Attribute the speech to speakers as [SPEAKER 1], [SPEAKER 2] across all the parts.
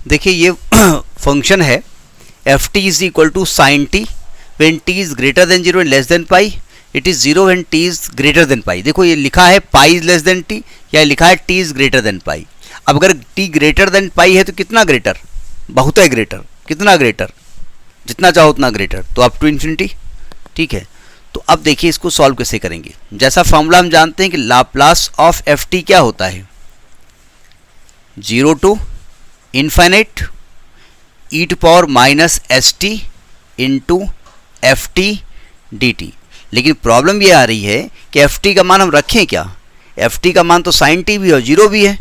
[SPEAKER 1] देखिए ये फंक्शन है F T is equal to sine T when T is greater than 0 and less than pi, it is 0 when T is greater than pi. देखो ये लिखा है pi is less than T या लिखा है T is greater than pi. अब अगर T greater than पाई है तो कितना ग्रेटर, बहुत है ग्रेटर, कितना ग्रेटर, जितना चाहो उतना ग्रेटर, तो अप टू इन्फिनिटी। ठीक है, तो अब देखिए इसको सॉल्व कैसे करेंगे। जैसा फॉर्मूला हम जानते हैं कि लाप्लास ऑफ एफ टी क्या होता है, 0 to infinite e to power minus S T into F T D t. लेकिन प्रॉब्लम ये आ रही है कि एफ टी का मान हम रखें क्या, एफ टी का मान तो साइन टी भी है और 0 भी है।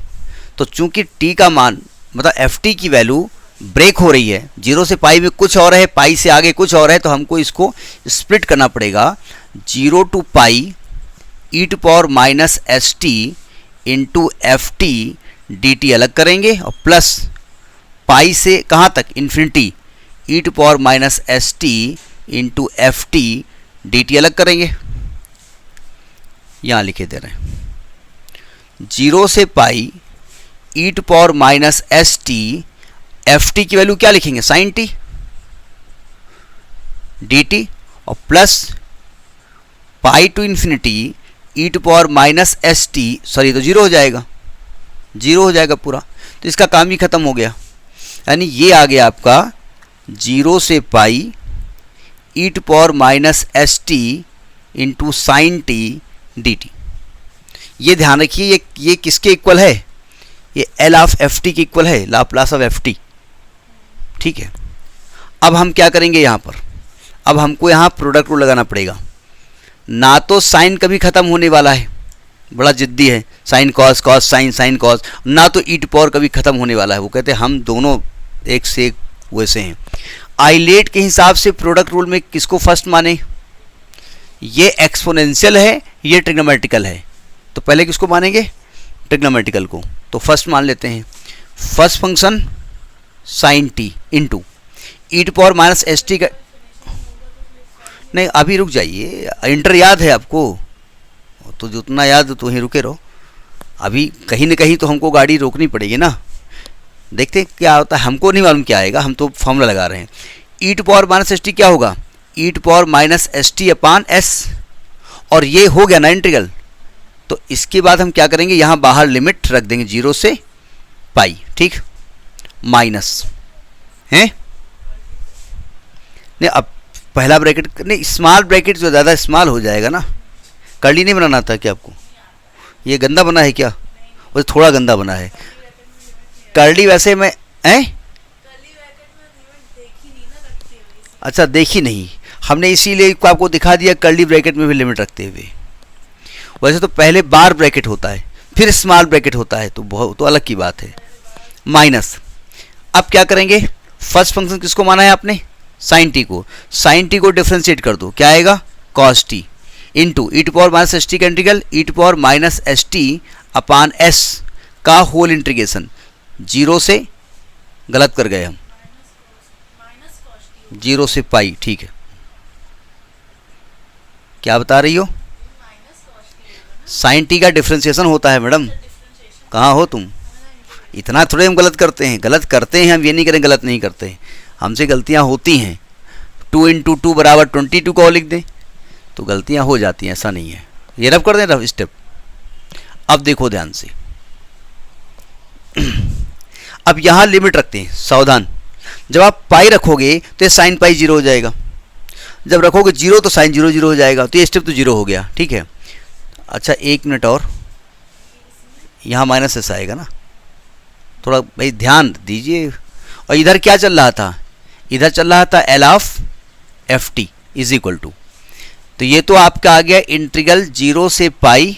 [SPEAKER 1] तो चूंकि टी का मान मतलब एफ टी की वैल्यू ब्रेक हो रही है, 0 से पाई में कुछ और है, पाई से आगे कुछ और है, तो हमको इसको स्प्लिट करना पड़ेगा। 0 to pi E to power minus S T into F T D T अलग करेंगे और प्लस पाई से कहाँ तक, infinity, E to power minus S T into F T D T अलग करेंगे। यहाँ लिखे दे रहे हैं 0 से pi E to power minus S T, F T की वैल्यू क्या लिखेंगे, साइन टी डी टी, और plus pi to infinity E to power minus S T, sorry तो 0 हो जाएगा, 0 हो जाएगा पूरा। तो इसका काम ही खत्म हो गया, यानी ये आ गया आपका 0 से pi E to power minus S T into sine T D T. ये ध्यान रखिए ये किसके इक्वल है, ये एल ऑफ एफ टी के इक्वल है, लाप्लास ऑफ एफ टी। ठीक है, अब हम क्या करेंगे यहाँ पर, अब हमको यहाँ प्रोडक्ट रूल लगाना पड़ेगा। ना तो साइन कभी ख़त्म होने वाला है, बड़ा जिद्दी है, sine cos cos sine sine cos, ना तो ई टू पावर कभी ख़त्म होने वाला है। वो कहते हैं हम दोनों एक से एक वैसे हैं। आइलेट के हिसाब से प्रोडक्ट रूल में किसको फर्स्ट माने, ये एक्सपोनेंशियल है, ये ट्रिग्नोमेट्रिकल है, तो पहले किसको मानेंगे, ट्रिग्नोमेट्रिकल को। तो फर्स्ट मान लेते हैं, first function sine t into E to power minus S T का, नहीं अभी रुक जाइए, इंटर याद है आपको, तो जितना याद तो वहीं रुके रहो, अभी कहीं ना कहीं तो हमको गाड़ी रोकनी पड़ेगी ना। देखते हैं क्या होता है, हमको नहीं मालूम क्या आएगा, हम तो फॉर्मूला लगा रहे हैं। E to power minus S T क्या होगा, E to power minus S T upon S, और ये हो गया ना इंटीग्रल। तो इसके बाद हम क्या करेंगे, यहाँ बाहर लिमिट रख देंगे 0 से पाई, ठीक, माइनस है नहीं, अब पहला ब्रैकेट नहीं, स्मॉल ब्रैकेट जो ज़्यादा स्मॉल हो जाएगा ना। कर्ली नहीं बनाना था क्या आपको, ये गंदा बना है क्या, वो थोड़ा गंदा बना है कर्ली, वैसे मैं अच्छा देखी नहीं हमने, इसीलिए आपको दिखा दिया कर्ली ब्रैकेट में भी लिमिट रखते हुए। वैसे तो पहले बार ब्रैकेट होता है फिर स्मॉल ब्रैकेट होता है, तो बहुत तो अलग की बात है। माइनस, अब क्या करेंगे, फर्स्ट फंक्शन किसको माना है आपने, साइन टी को, साइन टी को डिफ्रेंशिएट कर दो, क्या आएगा, cos T into E to power minus S T का integral E to power minus S T upon S का होल इंटीग्रेशन, 0 से, गलत कर गए हम, 0 से पाई, ठीक है, क्या बता रही हो, साइन टी का डिफ्रेंशिएशन होता है मैडम, कहाँ हो तुम, इतना थोड़े हम गलत करते हैं, गलत करते हैं हम, ये नहीं करें गलत नहीं करते हैं, हमसे गलतियाँ होती हैं। 2 इंटू 2 बराबर 22 को लिख दें तो गलतियाँ हो जाती हैं, ऐसा नहीं है। ये रब कर दें रफ स्टेप। अब देखो ध्यान से, अब यहाँ लिमिट रखते हैं, सावधान, जब आप पाई रखोगे तो ये साइन पाई 0 हो जाएगा, जब रखोगे 0 तो साइन 0 0 हो जाएगा, तो ये स्टेप तो 0 हो गया, ठीक है। अच्छा 1 मिनट और, यहाँ माइनस ऐसा आएगा ना, थोड़ा भाई ध्यान दीजिए। और इधर क्या चल रहा था, इधर चल रहा था L of F T is equal to, तो ये तो आपका आ गया इंटीग्रल 0 से पाई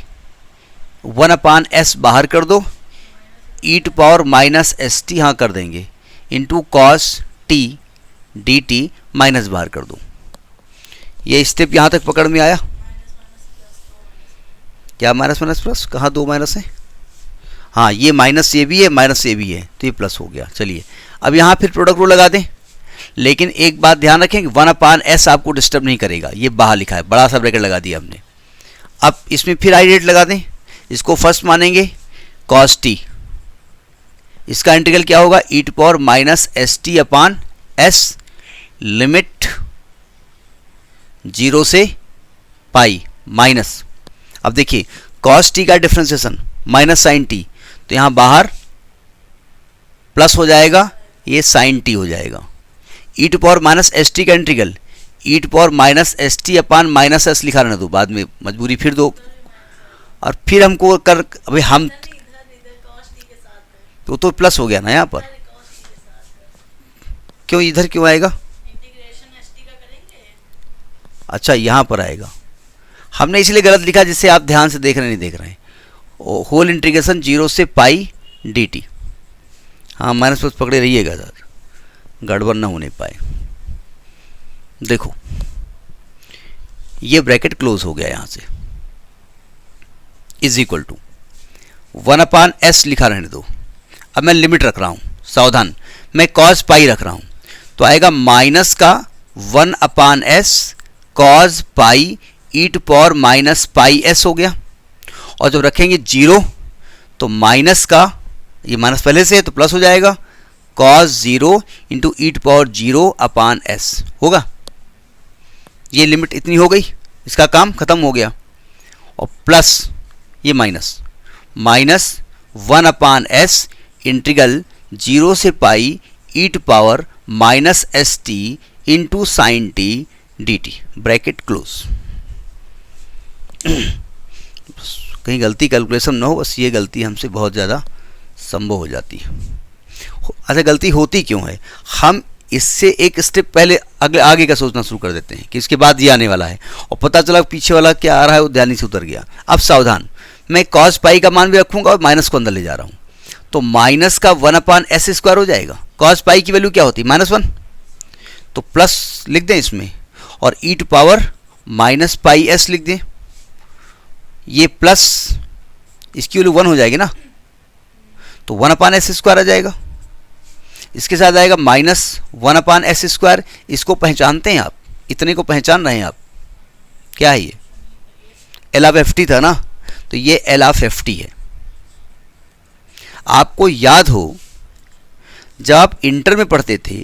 [SPEAKER 1] 1 अपान एस बाहर कर दो, E to power minus S T यहाँ कर देंगे into cos T D T minus बाहर कर दो। ये स्टेप यहाँ तक पकड़ में आया, क्या माइनस माइनस प्लस, कहाँ 2 माइनस है, हाँ ये माइनस ये भी है माइनस ये भी है, तो ये प्लस हो गया। चलिए अब यहाँ फिर प्रोडक्ट रूल लगा दें, लेकिन एक बात ध्यान रखें कि 1 अपान एस आपको डिस्टर्ब नहीं करेगा, ये बाहर लिखा है, बड़ा सा ब्रैकेट लगा दिया हमने। अब इसमें फिर आई रेट लगा दें, इसको फर्स्ट मानेंगे कॉस टी, इसका इंटीग्रल क्या होगा, E to power minus S T upon S, limit 0 से पाई माइनस, अब देखिए कॉस टी का डिफ्रेंसिएशन माइनस साइन टी, तो यहाँ बाहर प्लस हो जाएगा, ये साइन टी हो जाएगा। E to power minus S T का integral E to power minus S T upon minus S लिखा रहने दो, बाद में मजबूरी फिर दो, और फिर हमको कर अभी हम तो प्लस हो गया ना यहाँ पर, क्यों इधर क्यों आएगा, अच्छा यहाँ पर आएगा, हमने इसलिए गलत लिखा जिससे आप ध्यान से देख रहे नहीं देख रहे हैं। होल इंटीग्रेशन 0 से पाई डी टी, हाँ माइनस प्लस पकड़े रहिएगा सर, गड़बड़ ना होने पाए। देखो ये ब्रैकेट क्लोज हो गया यहाँ से, is equal to 1 upon s लिखा रहने दो, अब मैं लिमिट रख रहा हूँ, सावधान मैं कॉस पाई रख रहा हूँ, तो आएगा माइनस का 1 upon S cos pi E to power minus pi S हो गया, और जब रखेंगे 0 तो माइनस का, ये माइनस पहले से है तो प्लस हो जाएगा, cos 0 into E to power 0 upon s होगा। ये लिमिट इतनी हो गई, इसका काम खत्म हो गया, और प्लस ये minus minus 1 upon S integral 0 से pi E to power minus S T into sine T D T, bracket close. कहीं गलती कैलकुलेशन ना हो, बस ये गलती हमसे बहुत ज़्यादा संभव हो जाती है। अच्छा गलती होती क्यों है, हम इससे एक स्टेप पहले अगले आगे का सोचना शुरू कर देते हैं कि इसके बाद ये आने वाला है, और पता चला पीछे वाला क्या आ रहा है वो ध्यान से उतर गया। अब सावधान, मैं कॉस पाई का मान भी रखूंगा और माइनस को अंदर ले जा रहा हूँ, तो माइनस का 1 अपान एस स्क्वायर हो जाएगा। कॉस पाई की वैल्यू क्या होती है, -1, तो प्लस लिख दें इसमें, और E to power minus pi S लिख दें, ये प्लस इसकी वैल्यू 1 हो जाएगी ना, तो 1 अपान एस स्क्वायर आ जाएगा, इसके साथ आएगा माइनस 1 अपान एस स्क्वायर। इसको पहचानते हैं आप, इतने को पहचान रहे हैं आप, क्या है ये, एल ऑफ एफ टी था ना, तो ये एल ऑफ एफ टी है। आपको याद हो जब आप इंटर में पढ़ते थे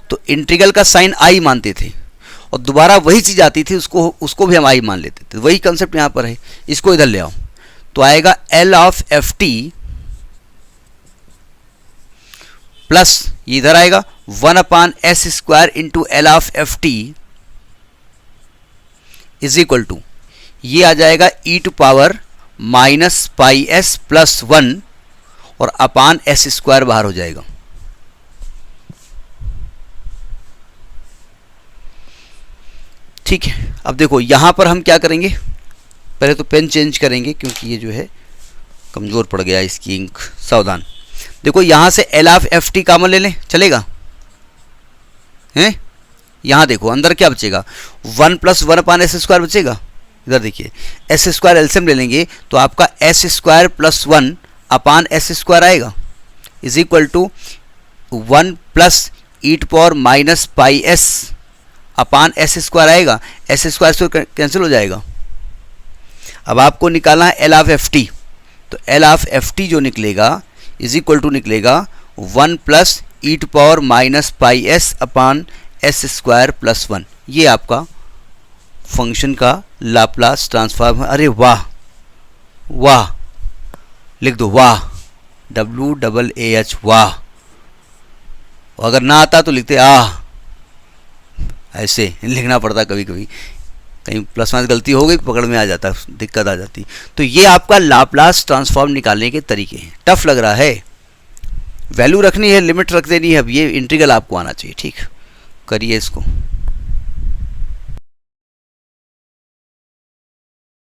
[SPEAKER 1] तो इंटीग्रल का साइन आई मानते थे, और दोबारा वही चीज़ आती थी उसको भी हम आई मान लेते थे, वही कंसेप्ट यहाँ पर है। इसको इधर ले आओ तो आएगा L of F T plus ये इधर आएगा 1 upon S square into L of F T is equal to, ये आ जाएगा E to power minus pi S plus 1, और अपान एस स्क्वायर बाहर हो जाएगा। ठीक है, अब देखो यहाँ पर हम क्या करेंगे, पहले तो पेन चेंज करेंगे क्योंकि ये जो है कमज़ोर पड़ गया इसकी इंक। सावधान, देखो यहाँ से L of F T common ले लें, चलेगा हैं, यहाँ देखो अंदर क्या बचेगा, 1 प्लस 1 अपान एस स्क्वायर बचेगा। इधर देखिए एस स्क्वायर एलसीएम ले लेंगे तो आपका s square plus 1 upon S square आएगा, is equal to 1 plus e to power minus pi s upon S square आएगा, एस स्क्वायर से कैंसिल हो जाएगा। अब आपको निकालना है एल ऑफ एफ टी, तो एल ऑफ एफ टी जो निकलेगा इज इक्वल टू निकलेगा 1 plus e to power minus pi s upon S square plus 1। ये आपका फंक्शन का लाप्लास ट्रांसफॉर्म है। अरे वाह वाह, लिख दो वाह, WAAH वाह, अगर ना आता तो लिखते आह, ऐसे लिखना पड़ता कभी कभी, कहीं प्लस माइनस गलती हो गई पकड़ में आ जाता, दिक्कत आ जाती। तो ये आपका लाप्लास ट्रांसफॉर्म निकालने के तरीके हैं। टफ लग रहा है, वैल्यू रखनी है, लिमिट रख देनी है, अब ये इंटीग्रल आपको आना चाहिए। ठीक, करिए इसको।